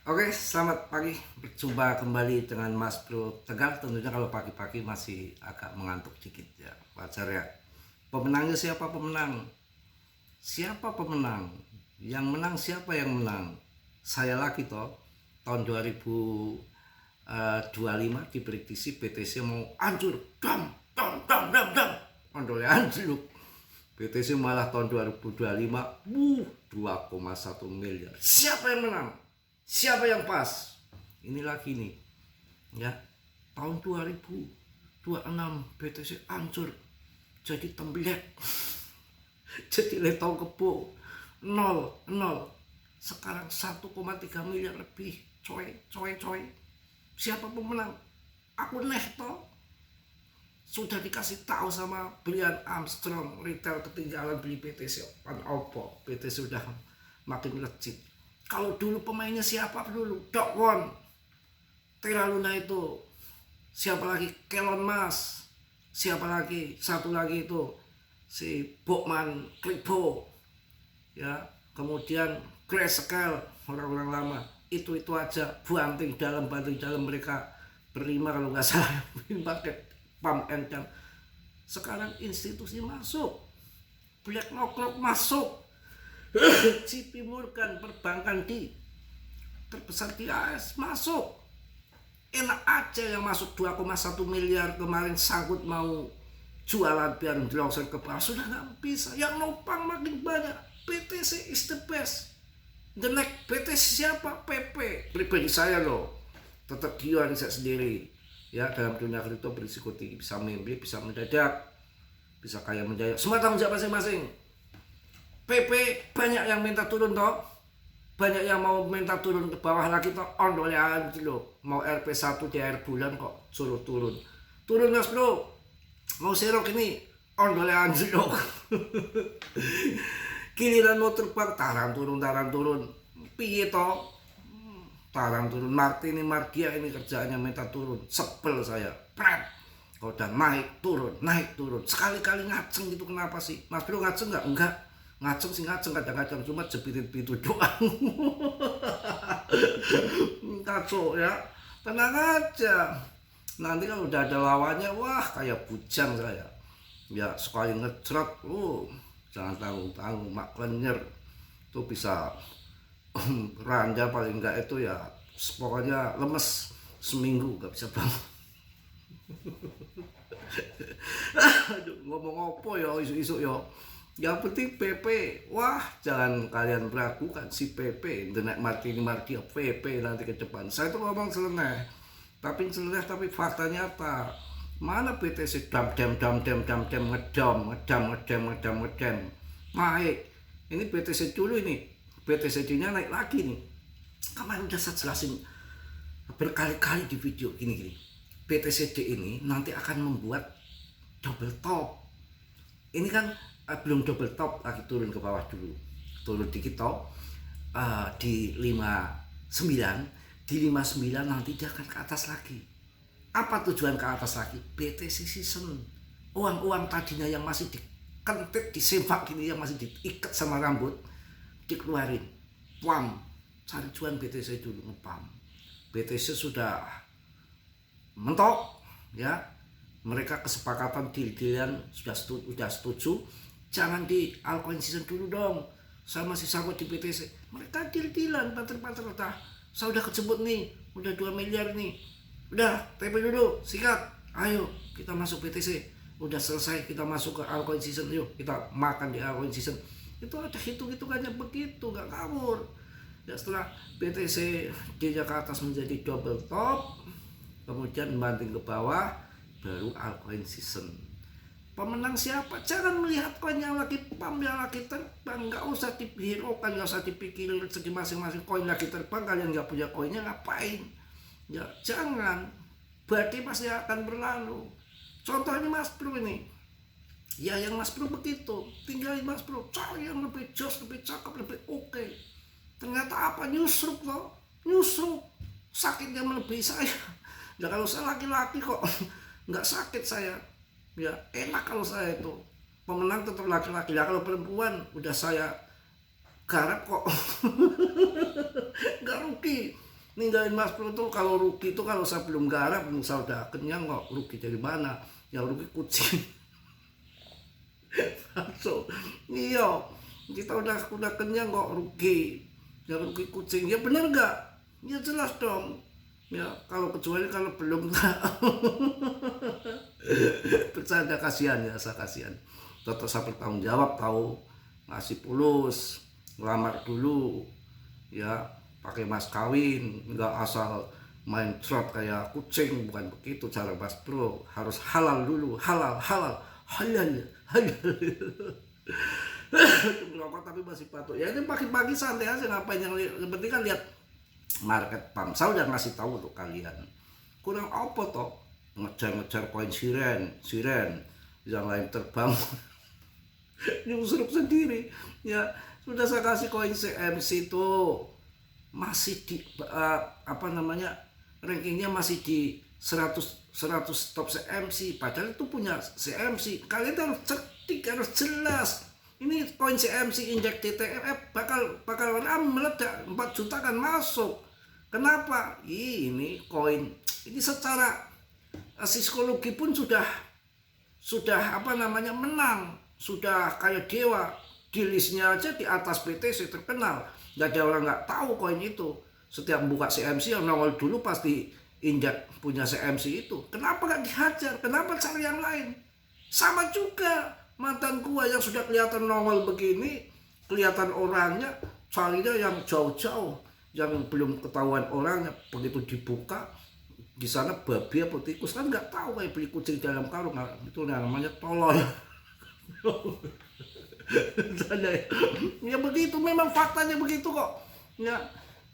Oke, selamat pagi. Berjumpa kembali dengan Mas Bro Tegar. Tentunya kalau pagi-pagi masih agak mengantuk dikit ya, wajar ya. Pemenangnya siapa pemenang? Siapa pemenang? Yang menang siapa yang menang? Saya lagi toh. Tahun 2025 diprediksi BTC mau hancur. Dam, dam, dam, dam, dam. Ondolnya hancur. BTC malah tahun 2025 2,1 miliar. Siapa yang menang? Siapa yang pas? Ini lagi nih ya, tahun 2026 BTC hancur jadi tembelek. Jadi letong kebo nol nol, sekarang 1,3 miliar lebih. Coy. Siapa pemenang? Aku neh toh sudah dikasih tahu sama Brian Armstrong, retail ketinggalan beli BTC pan opo. BTC sudah makin melejit. Kalau dulu pemainnya siapa dulu? Doc Won, Terra Luna itu, siapa lagi? Kelon Mas, siapa lagi? Satu lagi itu si Bokman Kripo, ya. Kemudian Grayscale, orang-orang lama. Itu aja, banting dalam mereka berlima kalau nggak salah pakai pump and dump. Sekarang institusi masuk, BlackRock masuk, JP Morgan, perbankan terbesar di AS masuk. Enak aja yang masuk 2,1 miliar kemarin sangkut mau jualan biar longsor ke bawah, sudah nggak bisa. Yang nopang makin banyak. BTC is the best. The next BTC siapa? PP. Pribadi saya loh, tetap dia riset sendiri ya. Dalam dunia kripto berisiko tinggi, bisa mimpi, bisa mendadak, bisa kaya mendadak, semua tanggung jawab masing-masing. PP banyak yang minta turun toh, banyak yang mau minta turun ke bawah lagi toh. Ondolean loh, mau RP1 di akhir bulan kok suruh turun Mas Bro, mau serok ini ondolean loh. Giliran mau terbang taran turun piye toh, taran turun. Martini Mardia ini kerjaannya minta turun, sebel saya. Pret, kalau udah naik turun sekali-kali ngaceng gitu. Kenapa sih Mas Bro? Ngaceng nggak? Enggak ngaceng sih, ngaceng kadang-kadang, cuma jepitin pintu doang. Kacau ya, tenang aja. Nanti kalau udah ada lawannya, wah kayak bujang saya ya. Sekali ngecrot, jangan tanggung-tanggung. Mak Lenyer tuh bisa randa paling enggak itu ya, pokoknya lemes seminggu gak bisa bangun. Aduh, ngomong apa ya isu-isu ya. Yang penting PP, wah jangan kalian meragukan si PP, The Martini Mardia PP nanti ke depan. Saya tuh ngomong seleneh, tapi fakta nyata. Mana BTC ngedam. Naik. Ini BTC dulu ini, BTC-nya naik lagi nih. Kemarin udah saya jelasin berkali-kali di video gini. BTCD ini nanti akan membuat double top. Ini kan belum double top, lagi turun ke bawah dulu, turun dikit toh, di 59. Di 59 nanti dia akan ke atas lagi. Apa tujuan ke atas lagi? BTC season. Uang tadinya yang masih dikentit, disempak gini, yang masih diikat sama rambut, dikeluarin. Pam, cari cuan BTC dulu, ngepam. BTC sudah mentok ya, mereka kesepakatan deal-dealan sudah setuju. Jangan di altcoin season dulu dong, saya masih sangkut di BTC. Mereka deal-dealan, banter-banter. Saya udah kejemput nih, udah 2 miliar nih, udah TP dulu, sikat, ayo kita masuk BTC. Udah selesai, kita masuk ke altcoin season, yuk kita makan di altcoin season. Itu ada hitung-hitungannya begitu, gak kabur ya. Setelah BTC dia ke atas menjadi double top, kemudian banting ke bawah, baru altcoin season. Pemenang siapa? Jangan melihat koin yang lagi pump, yang lagi terbang. Nggak usah dihiraukan, nggak usah dipikirin segi masing-masing. Koin lagi terbang, kalian nggak punya koinnya ngapain? Ya jangan. Badai pasti akan berlalu. Contohnya Mas Bro ini. Ya yang Mas Bro begitu. Tinggalin Mas Bro, cari yang lebih jos, lebih cakep, lebih oke. Ternyata apa? Nyusruk loh. Nyusruk. Sakitnya melebihi saya. Ya kalau saya laki-laki kok nggak sakit saya. Ya enak kalau saya itu. Pemenang tetap laki-laki. Ya kalau perempuan udah saya garap kok. Nggak rugi. ninggalin Mas Bro tuh kalau rugi tuh kalau saya belum garap, misal udah kenyang kok rugi dari mana? Yang rugi kucing. So, iya, kita udah kenyang kok rugi. Yang rugi kucing. Ya bener nggak? Ya jelas dong. Ya kalau kecuali kalau belum. Bercanda, kasihan ya, saya kasihan. Tetap saya bertanggung jawab, tahu ngasih pulus, ngelamar dulu, ya pakai mas kawin, nggak asal main trot kayak kucing, bukan begitu cara Mas Bro. Harus halal dulu, halal, halal, halal, halal. Merokok tapi masih patuh. Ya ini pagi-pagi santai aja, ngapain, yang penting kan lihat market pump. Saya udah ngasih tahu untuk kalian. Kurang apa toh? Ngejar-ngejar koin siren, yang lain terbang. Nyusruk sendiri. Ya sudah saya kasih koin CMC tuh masih di rankingnya masih di 100 top CMC, padahal itu punya CMC. Kalian harus cerdik, harus jelas. Ini koin CMC injek TTF bakal meledak, 4 juta kan masuk. Kenapa? Ini koin ini secara psikologi pun sudah menang, sudah kayak dewa. Di listnya aja di atas BTC terkenal, nggak ada orang nggak tahu koin itu. Setiap buka CMC yang nongol dulu pasti injak punya CMC itu. Kenapa nggak dihajar? Kenapa cari yang lain? Sama juga mantan gua yang sudah kelihatan nongol begini, kelihatan orangnya, carinya yang jauh-jauh, yang belum ketahuan orangnya. Begitu dibuka di sana babi apa tikus kan nggak tahu, kayak beli kucing dalam karung. Itu namanya tolol. Ya begitu, memang faktanya begitu kok. Ya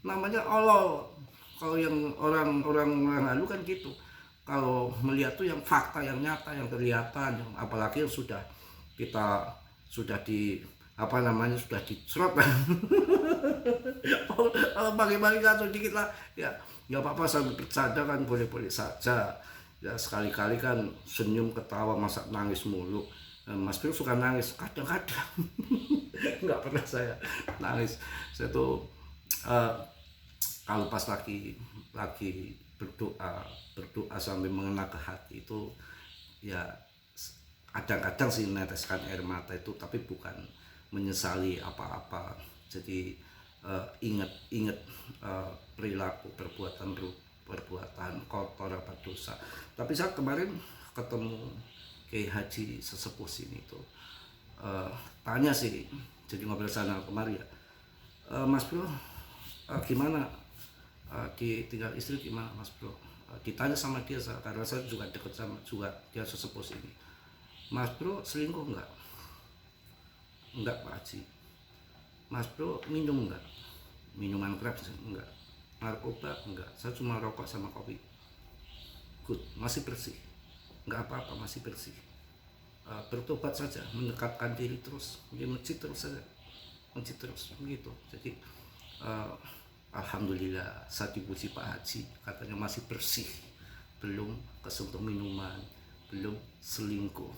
namanya Allah. Kalau yang orang lalu kan gitu. Kalau melihat tuh yang fakta, yang nyata, yang kelihatan, yang apalagi yang sudah kita sudah sudah dicerot. Kalau bagi-bagi atau dikit lah, ya nggak apa-apa, sambil bercanda kan boleh-boleh saja. Ya sekali-kali kan senyum ketawa, masa nangis mulu. Mas Bro suka nangis kadang-kadang. Nggak pernah saya nangis. Saya tuh kalau pas lagi berdoa sambil mengena ke hati itu, ya kadang-kadang sih meneteskan air mata itu, tapi bukan menyesali apa-apa. Jadi ingat perilaku, perbuatan kotor apa dosa. Tapi saya kemarin ketemu Kiai Haji sesepuh sini tuh, tanya sih, jadi ngobrol sana kemari ya, Mas Bro gimana ditinggal istri gimana Mas Bro? Ditanya sama dia, karena saya juga dekat sama juga dia sesepuh sini. Mas Bro selingkuh enggak? Enggak Pak Haji. Mas Bro minum enggak? Minuman keras enggak? Narkoba enggak? Saya cuma rokok sama kopi. Good, masih bersih. Enggak apa-apa, masih bersih. Bertobat saja, mendekatkan diri terus, di masjid terus saja, masjid terus begitu. Jadi alhamdulillah, saya dipuji Pak Haji, katanya masih bersih, belum kesentuh minuman, belum selingkuh.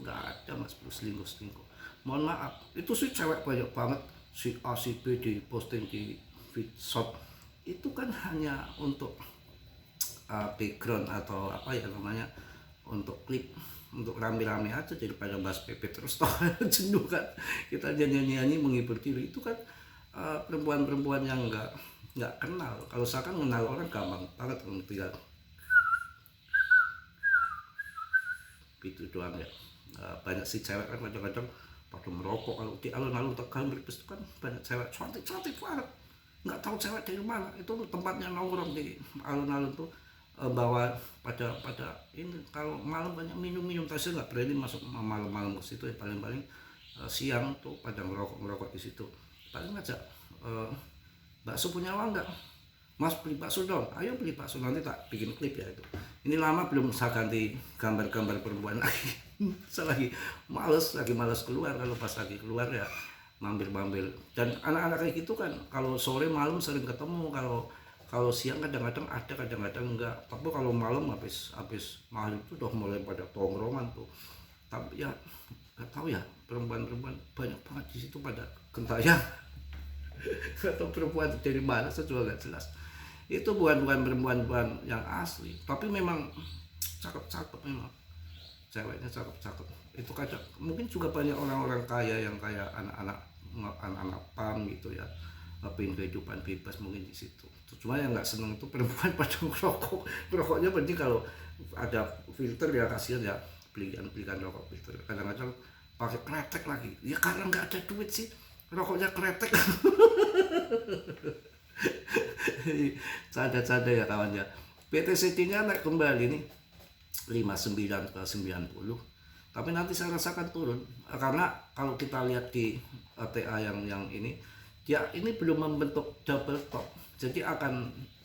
Nggak ada Mas Bro selingkuh. Mohon maaf, itu sih cewek banyak banget, si A si B di posting di feed shop. Itu kan hanya untuk background atau apa ya namanya, untuk klip, untuk rame-rame aja, daripada bahas PP terus toh jenuh kan. Kita nyanyi-nyanyi menghibur diri, itu kan perempuan-perempuan yang nggak kenal. Kalau saya kan kenal orang gampang banget, tinggal gitu doang ya. Banyak sih cewek kan kadang-kadang pada merokok. Kalau di alun-alun Tegal itu kan banyak cewek cantik banget, nggak tahu cewek dari mana. Itu tempatnya nongkrong di alun-alun tuh, bawa pada ini. Kalau malam banyak minum tasnya, nggak berani masuk malam-malam ke situ ya. Paling siang tuh pada ngerokok di situ. Paling ngajak, bakso punya uang nggak Mas, beli bakso dong, ayo beli bakso, nanti tak bikin klip ya itu. Ini lama belum saya ganti gambar-gambar perempuan lagi. Saya lagi males keluar. Kalau pas lagi keluar ya mampir. Dan anak-anak kayak gitu kan kalau sore malam sering ketemu. Kalau siang kadang-kadang ada, kadang-kadang enggak. Tapi kalau malam habis maghrib itu udah mulai pada tongkrongan tuh. Tapi ya nggak tahu ya, perempuan banyak banget di situ pada gentayangan. atau perempuan dari mana saya juga nggak jelas. Itu bukan perempuan yang asli, tapi memang cakep memang, ceweknya cakep. Itu kadang mungkin juga banyak orang-orang kaya yang kayak anak-anak pam gitu ya, pengen kehidupan bebas mungkin di situ. Cuma yang nggak seneng itu perempuan pada rokoknya penting kalau ada filter ya, kasihan ya, belikan rokok filter. Kadang-kadang pakai kretek lagi ya, karena nggak ada duit sih rokoknya kretek. Canda-canda ya kawan ya. PTCT-nya naik kembali nih 59 ke 90, tapi nanti saya rasakan turun karena kalau kita lihat di TA yang ini, dia ini belum membentuk double top. Jadi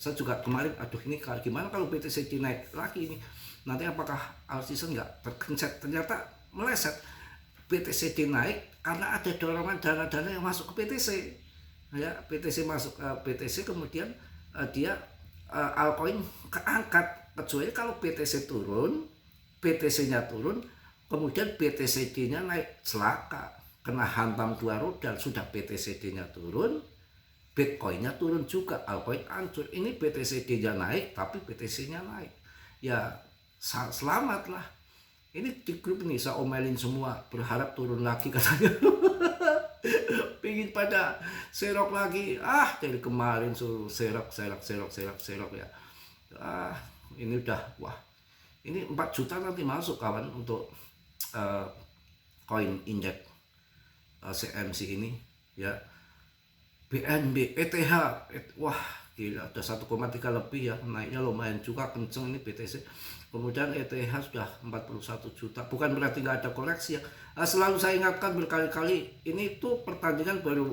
saya juga kemarin aduh ini gimana kalau PTCT naik lagi ini, nanti apakah all season nggak tergencet. Ternyata meleset. PTCT naik karena ada dorongan dana-dana yang masuk ke PTC ya, PTC masuk ke PTC, kemudian dia altcoin keangkat. Kecuali kalau PTC turun, PTC-nya turun, kemudian BTCD-nya naik, celaka, kena hantam dua rudal. Sudah BTCD-nya turun, Bitcoin-nya turun juga, altcoin hancur. Ini BTCD-nya naik, tapi BTC-nya naik. Ya selamatlah. Ini di grup nih saya omelin semua, berharap turun lagi katanya. Pingin pada serok lagi. Dari kemarin suruh serok ya. Ini udah, wah, ini 4 juta nanti masuk kawan untuk koin indeks CMC ini ya. BNB, ETH, wah gila, udah 1,3 lebih ya, naiknya lumayan juga kenceng ini BTC. Kemudian ETH sudah 41 juta, bukan berarti nggak ada koreksi ya. Selalu saya ingatkan berkali-kali, ini tuh pertandingan baru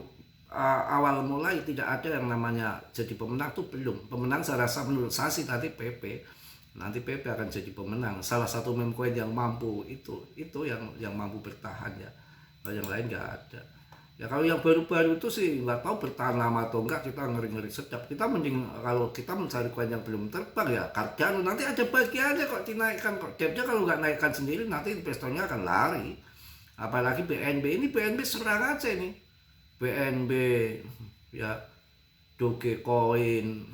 awal mulai, tidak ada yang namanya jadi pemenang tuh belum. Pemenang saya rasa menurut saya sih nanti PP akan jadi pemenang. Salah satu meme coin yang mampu itu yang mampu bertahan ya. Kalau yang lain nggak ada. Ya kalau yang baru-baru itu sih nggak tahu bertahan lama atau enggak, kita ngeri-ngeri sedap. Kita mending kalau kita mencari koin yang belum terbang ya Cardano, nanti ada bagiannya kok dinaikkan kok. Depnya kalau nggak naikkan sendiri nanti investornya akan lari. Apalagi BNB ini, BNB serang aja ini. BNB ya, Dogecoin,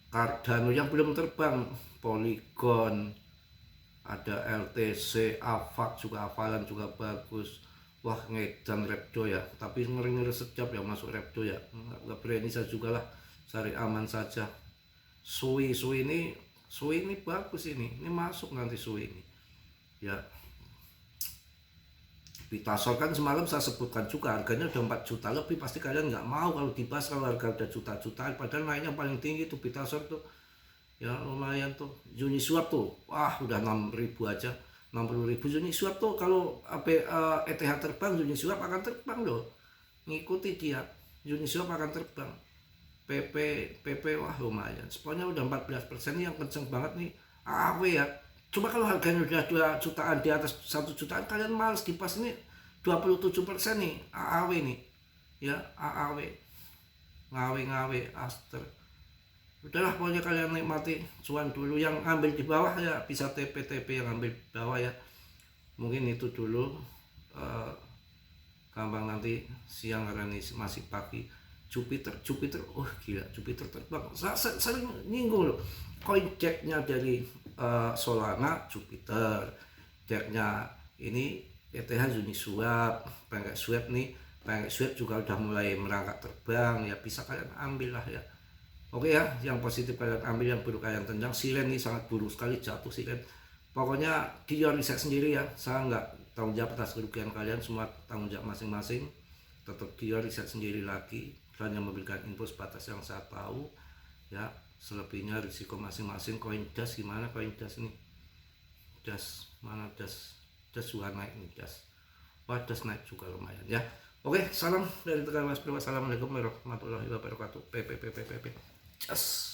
Cardano yang belum terbang, Polygon, ada LTC, AVAX juga, Avalan juga bagus. Wah ngedan Repdo ya, tapi ngeri-ngeri sedap ya masuk Repdo ya. Nggak berani saya juga lah, cari aman saja. Sui ini bagus ini masuk nanti Sui ini ya. Vitasol kan semalam saya sebutkan juga harganya udah 4 juta lebih, pasti kalian nggak mau kalau dibahas kalau harga udah juta-jutaan, padahal naiknya paling tinggi tuh Vitasol tuh ya, lumayan tuh. Uniswap tuh wah udah 6.000 aja, 60.000 Uniswap tuh. Kalau ETH terbang, Uniswap akan terbang loh, ngikuti dia, Uniswap akan terbang. PP wah lumayan, sponsnya udah 14%, yang kenceng banget nih AAW ya. Coba kalau harganya udah 2 jutaan, di atas 1 jutaan, kalian males dipas. Ini 27% nih AAW nih ya, AAW ngawe Aster. Udahlah pokoknya kalian nikmati cuan dulu. Yang ambil di bawah ya bisa TP yang ambil di bawah ya, mungkin itu dulu. Gampang nanti siang karena ini masih pagi. Jupiter oh gila, Jupiter terbang. Sering nyinggung loh, koin decknya dari Solana Jupiter, decknya ini ETH Uniswap, PancakeSwap nih. PancakeSwap juga udah mulai merangkak terbang ya, bisa kalian ambil lah ya. Oke ya, yang positif kalian ambil, yang buruk kalian tendang. Silen nih sangat buruk sekali, jatuh Silen. Pokoknya di riset sendiri ya, saya nggak tanggung jawab atas kerugian kalian, semua tanggung jawab masing-masing. Tetap di riset sendiri lagi, hanya memberikan info sebatas yang saya tahu ya. Selebihnya risiko masing-masing. Koin das gimana, koin das ini, das mana, das juga naik nih, das wah das naik juga lumayan ya. Oke, salam dari Tegal Mas Bro. Assalamualaikum warahmatullahi wabarakatuh. PP. Yes.